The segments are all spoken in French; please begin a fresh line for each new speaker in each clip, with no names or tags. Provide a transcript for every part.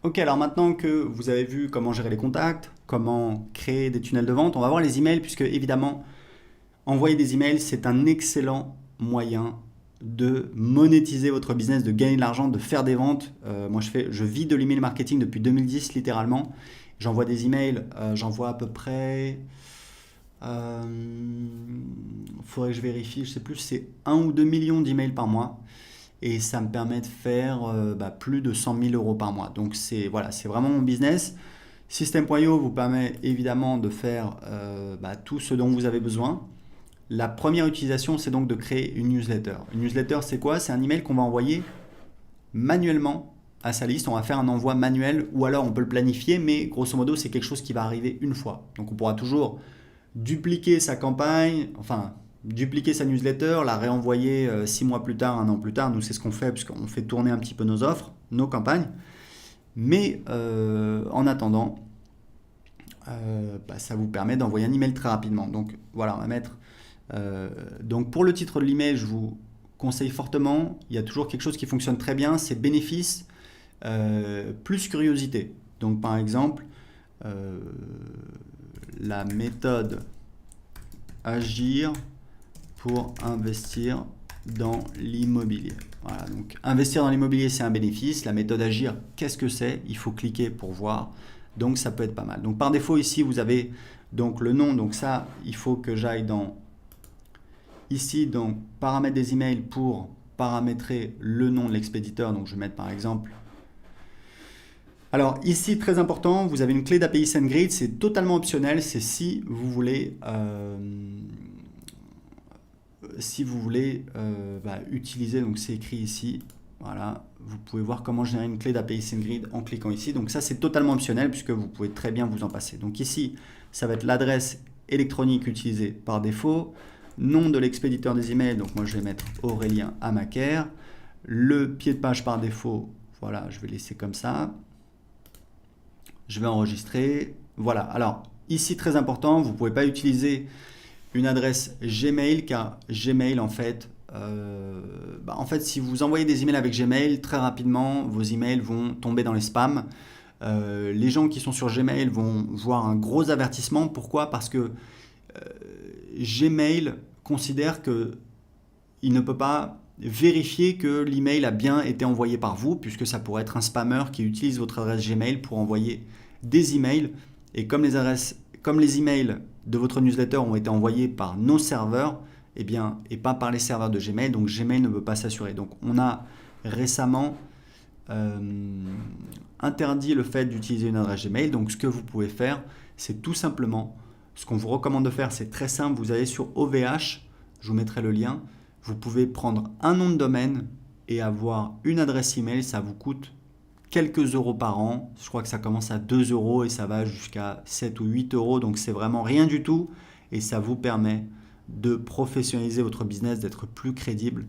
Ok, alors maintenant que vous avez vu comment gérer les contacts, comment créer des tunnels de vente, on va voir les emails puisque évidemment, envoyer des emails, c'est un excellent moyen de monétiser votre business, de gagner de l'argent, de faire des ventes. Moi, je vis de l'email marketing depuis 2010 littéralement. J'envoie des emails, j'envoie à peu près. Faudrait que je vérifie, je sais plus, c'est 1 ou 2 millions d'emails par mois et ça me permet de faire plus de 100 000 euros par mois. Donc c'est voilà, c'est vraiment mon business. System.io vous permet évidemment de faire tout ce dont vous avez besoin. La première utilisation, c'est donc de créer une newsletter. Une newsletter, c'est quoi? C'est un email qu'on va envoyer manuellement à sa liste. On va faire un envoi manuel ou alors on peut le planifier, mais grosso modo, c'est quelque chose qui va arriver une fois. Donc on pourra toujours dupliquer sa campagne, enfin dupliquer sa newsletter, la réenvoyer 6 mois plus tard, un an plus tard. Nous, c'est ce qu'on fait puisqu'on fait tourner un petit peu nos offres, nos campagnes. Mais en attendant, ça vous permet d'envoyer un email très rapidement. Donc voilà, on va mettre. Donc pour le titre de l'email, je vous conseille fortement. Il y a toujours quelque chose qui fonctionne très bien, c'est bénéfice plus curiosité. Donc par exemple, euh, la méthode agir pour investir dans l'immobilier. Voilà, donc investir dans l'immobilier, c'est un bénéfice. La méthode agir, qu'est-ce que c'est? Il faut cliquer pour voir. Donc ça peut être pas mal. Donc par défaut ici, vous avez donc le nom. Donc ça, il faut que j'aille dans ici, donc paramètres des emails pour paramétrer le nom de l'expéditeur. Donc je vais mettre par exemple. Alors ici, très important, vous avez une clé d'API SendGrid. C'est totalement optionnel. C'est si vous voulez utiliser, donc c'est écrit ici, voilà, vous pouvez voir comment générer une clé d'API SendGrid en cliquant ici. Donc ça, c'est totalement optionnel puisque vous pouvez très bien vous en passer. Donc ici, ça va être l'adresse électronique utilisée par défaut, nom de l'expéditeur des emails, donc moi je vais mettre Aurélien Amaker, le pied de page par défaut, voilà, je vais laisser comme ça. Je vais enregistrer, voilà. Alors ici, très important, vous ne pouvez pas utiliser une adresse Gmail car Gmail en fait si vous envoyez des emails avec Gmail très rapidement vos emails vont tomber dans les spams. Les gens qui sont sur Gmail vont voir un gros avertissement. Pourquoi? Parce que Gmail considère que il ne peut pas vérifier que l'email a bien été envoyé par vous puisque ça pourrait être un spammer qui utilise votre adresse Gmail pour envoyer des emails et comme les emails de votre newsletter ont été envoyés par nos serveurs, et pas par les serveurs de Gmail, donc Gmail ne peut pas s'assurer. Donc on a récemment interdit le fait d'utiliser une adresse Gmail. Donc ce que vous pouvez faire, c'est tout simplement, ce qu'on vous recommande de faire, c'est très simple. Vous allez sur OVH, je vous mettrai le lien. Vous pouvez prendre un nom de domaine et avoir une adresse email. Ça vous coûte quelques euros par an. Je crois que ça commence à 2 euros et ça va jusqu'à 7 ou 8 euros. Donc c'est vraiment rien du tout et ça vous permet de professionnaliser votre business, d'être plus crédible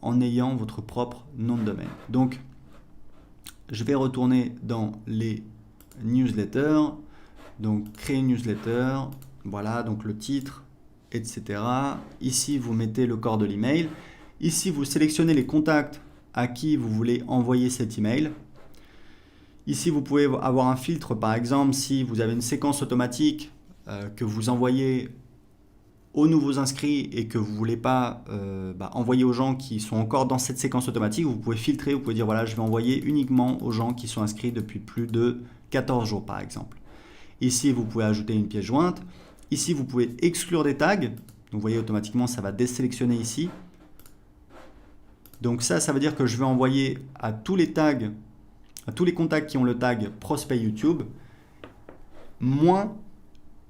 en ayant votre propre nom de domaine. Donc je vais retourner dans les newsletters. Donc créer une newsletter, voilà, donc le titre, etc. Ici vous mettez le corps de l'email. Ici vous sélectionnez les contacts à qui vous voulez envoyer cet email. Ici, vous pouvez avoir un filtre, par exemple, si vous avez une séquence automatique que vous envoyez aux nouveaux inscrits et que vous ne voulez pas envoyer aux gens qui sont encore dans cette séquence automatique, vous pouvez filtrer, vous pouvez dire voilà, je vais envoyer uniquement aux gens qui sont inscrits depuis plus de 14 jours, par exemple. Ici, vous pouvez ajouter une pièce jointe. Ici, vous pouvez exclure des tags. Donc, vous voyez, automatiquement, ça va désélectionner ici. Donc ça veut dire que je vais envoyer à tous les tags, à tous les contacts qui ont le tag prospect YouTube, moins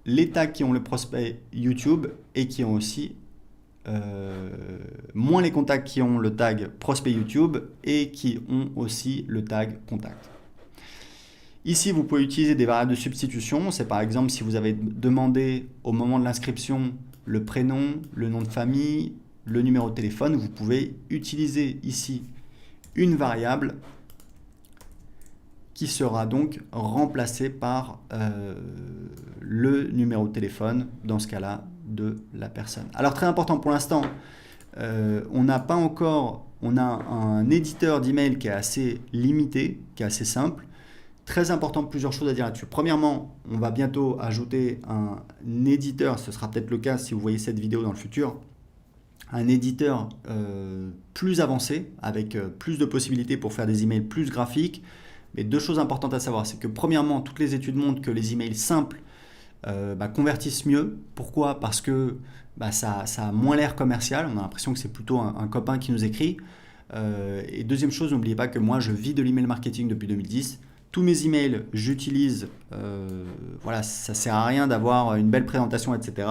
les tags qui ont le prospect YouTube et qui ont aussi moins les contacts qui ont le tag prospect YouTube et qui ont aussi le tag contact. Ici, vous pouvez utiliser des variables de substitution. C'est par exemple si vous avez demandé au moment de l'inscription le prénom, le nom de famille, le numéro de téléphone, vous pouvez utiliser ici une variable qui sera donc remplacée par le numéro de téléphone, dans ce cas-là, de la personne. Alors très important pour l'instant, on a un éditeur d'email qui est assez limité, qui est assez simple. Très important, plusieurs choses à dire là-dessus. Premièrement, on va bientôt ajouter un éditeur, ce sera peut-être le cas si vous voyez cette vidéo dans le futur, un éditeur plus avancé, avec plus de possibilités pour faire des emails plus graphiques. Mais deux choses importantes à savoir, c'est que premièrement, toutes les études montrent que les emails simples convertissent mieux. Pourquoi? Parce que ça a moins l'air commercial, on a l'impression que c'est plutôt un copain qui nous écrit. Et deuxième chose, n'oubliez pas que moi je vis de l'email marketing depuis 2010. Tous mes emails, j'utilise, ça sert à rien d'avoir une belle présentation, etc.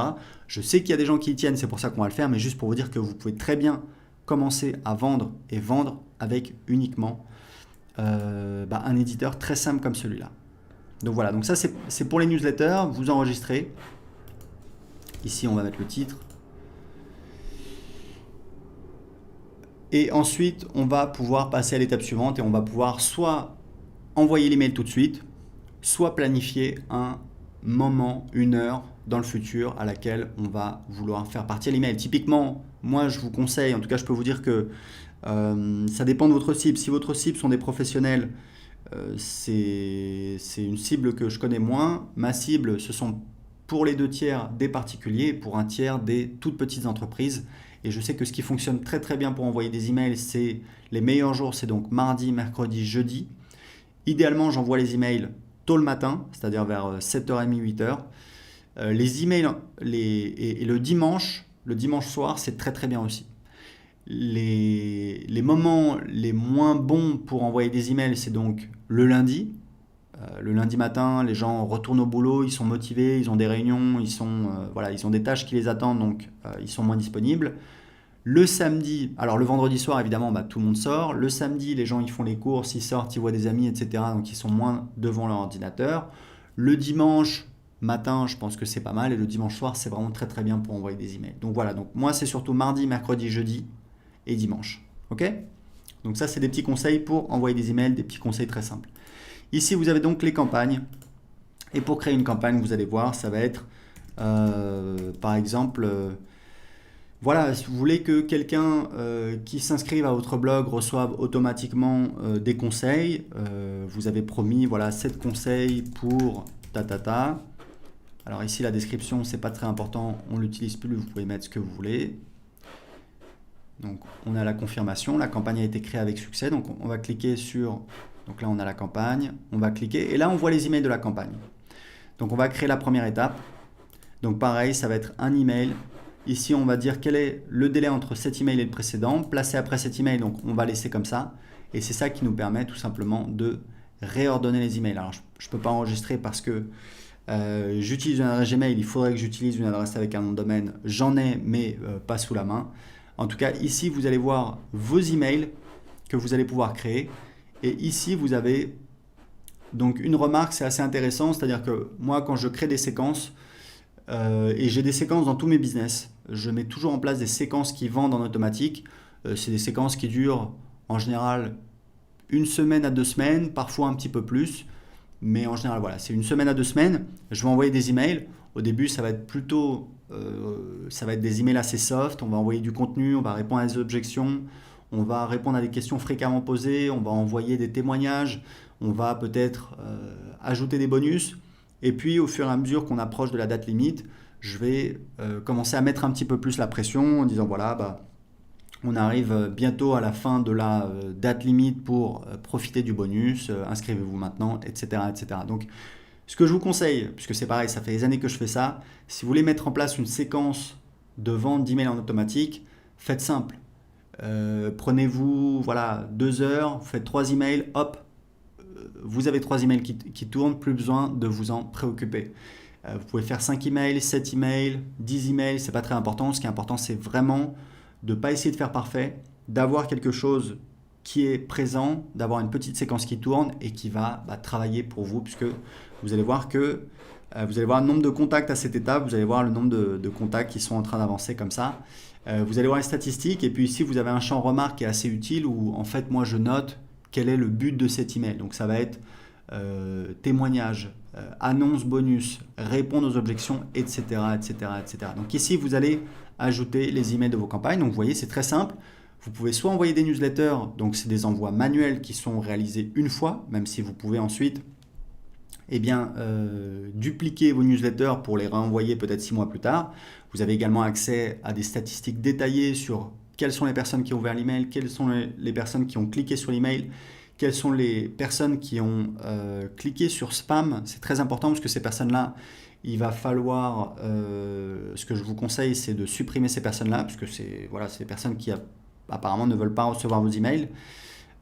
Je sais qu'il y a des gens qui y tiennent, c'est pour ça qu'on va le faire, mais juste pour vous dire que vous pouvez très bien commencer à vendre et vendre avec uniquement un éditeur très simple comme celui-là. Donc voilà, donc ça c'est pour les newsletters, vous enregistrez. Ici on va mettre le titre. Et ensuite on va pouvoir passer à l'étape suivante et on va pouvoir soit envoyer l'email tout de suite, soit planifier un moment, une heure dans le futur à laquelle on va vouloir faire partir l'email. Typiquement, moi je vous conseille, en tout cas je peux vous dire que ça dépend de votre cible. Si votre cible sont des professionnels, c'est une cible que je connais moins. Ma cible, ce sont pour les 2/3 des particuliers et pour 1/3 des toutes petites entreprises. Et je sais que ce qui fonctionne très très bien pour envoyer des emails, c'est les meilleurs jours, c'est donc mardi, mercredi, jeudi. Idéalement, j'envoie les emails tôt le matin, c'est-à-dire vers 7h30, 8h. Les emails et le dimanche soir, c'est très très bien aussi. Les moments les moins bons pour envoyer des emails, c'est donc le lundi. Le lundi matin, les gens retournent au boulot, ils sont motivés, ils ont des réunions, ils ont des tâches qui les attendent, donc ils sont moins disponibles. Le samedi, alors le vendredi soir, évidemment, tout le monde sort. Le samedi, les gens ils font les courses, ils sortent, ils voient des amis, etc. Donc ils sont moins devant leur ordinateur. Le dimanche matin, je pense que c'est pas mal. Et le dimanche soir, c'est vraiment très très bien pour envoyer des emails. Donc voilà, donc moi c'est surtout mardi, mercredi, jeudi et dimanche. Ok? Donc ça, c'est des petits conseils pour envoyer des emails, des petits conseils très simples. Ici, vous avez donc les campagnes. Et pour créer une campagne, vous allez voir, ça va être par exemple... Voilà, si vous voulez que quelqu'un qui s'inscrive à votre blog reçoive automatiquement des conseils, vous avez promis 7 conseils pour ta. Alors ici la description c'est pas très important, on l'utilise plus, vous pouvez mettre ce que vous voulez. Donc on a la confirmation, la campagne a été créée avec succès, donc on va cliquer sur, donc là on a la campagne, on va cliquer et là on voit les emails de la campagne. Donc on va créer la première étape, donc pareil ça va être un email. Ici, on va dire quel est le délai entre cet email et le précédent. Placé après cet email, donc on va laisser comme ça. Et c'est ça qui nous permet tout simplement de réordonner les emails. Alors, je ne peux pas enregistrer parce que j'utilise une adresse Gmail. Il faudrait que j'utilise une adresse avec un nom de domaine. J'en ai, mais pas sous la main. En tout cas, ici, vous allez voir vos emails que vous allez pouvoir créer. Et ici, vous avez donc une remarque, c'est assez intéressant. C'est-à-dire que moi, quand je crée des séquences, et j'ai des séquences dans tous mes business. Je mets toujours en place des séquences qui vendent en automatique. C'est des séquences qui durent en général 1 semaine à 2 semaines, parfois un petit peu plus. Mais en général, voilà, c'est 1 semaine à 2 semaines. Je vais envoyer des emails. Au début, ça va être plutôt des emails assez soft. On va envoyer du contenu, on va répondre à des objections, on va répondre à des questions fréquemment posées, on va envoyer des témoignages, on va peut-être ajouter des bonus. Et puis, au fur et à mesure qu'on approche de la date limite, je vais commencer à mettre un petit peu plus la pression en disant on arrive bientôt à la fin de la date limite pour profiter du bonus, inscrivez-vous maintenant, etc., etc. Donc, ce que je vous conseille, puisque c'est pareil, ça fait des années que je fais ça, si vous voulez mettre en place une séquence de vente d'emails en automatique, faites simple. Prenez-vous 2 heures, vous faites 3 emails, hop, vous avez 3 emails qui tournent, plus besoin de vous en préoccuper. Vous pouvez faire 5 emails, 7 emails, 10 emails, c'est pas très important. Ce qui est important, c'est vraiment de ne pas essayer de faire parfait, d'avoir quelque chose qui est présent, d'avoir une petite séquence qui tourne et qui va travailler pour vous, puisque vous allez voir que vous allez voir le nombre de contacts à cette étape, vous allez voir le nombre de contacts qui sont en train d'avancer comme ça. Vous allez voir les statistiques et puis ici, vous avez un champ remarque qui est assez utile où en fait, moi, je note quel est le but de cet email. Donc ça va être témoignage, annonce bonus, répondre aux objections, etc., etc., etc. Donc ici, vous allez ajouter les emails de vos campagnes. Donc vous voyez, c'est très simple. Vous pouvez soit envoyer des newsletters, donc c'est des envois manuels qui sont réalisés une fois, même si vous pouvez ensuite dupliquer vos newsletters pour les renvoyer peut-être 6 mois plus tard. Vous avez également accès à des statistiques détaillées sur quelles sont les personnes qui ont ouvert l'email, quelles sont les personnes qui ont cliqué sur l'email, quelles sont les personnes qui ont cliqué sur spam. C'est très important parce que ces personnes-là, il va falloir, ce que je vous conseille, c'est de supprimer ces personnes-là, parce que c'est des personnes qui apparemment ne veulent pas recevoir vos emails.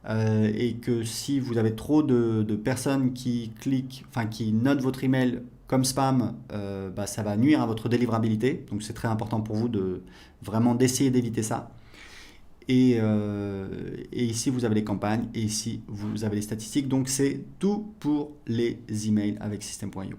Et que si vous avez trop de personnes qui cliquent, qui notent votre email comme spam, ça va nuire à votre délivrabilité. Donc c'est très important pour vous de vraiment d'essayer d'éviter ça. Et ici vous avez les campagnes et ici vous avez les statistiques. Donc c'est tout pour les emails avec System.io.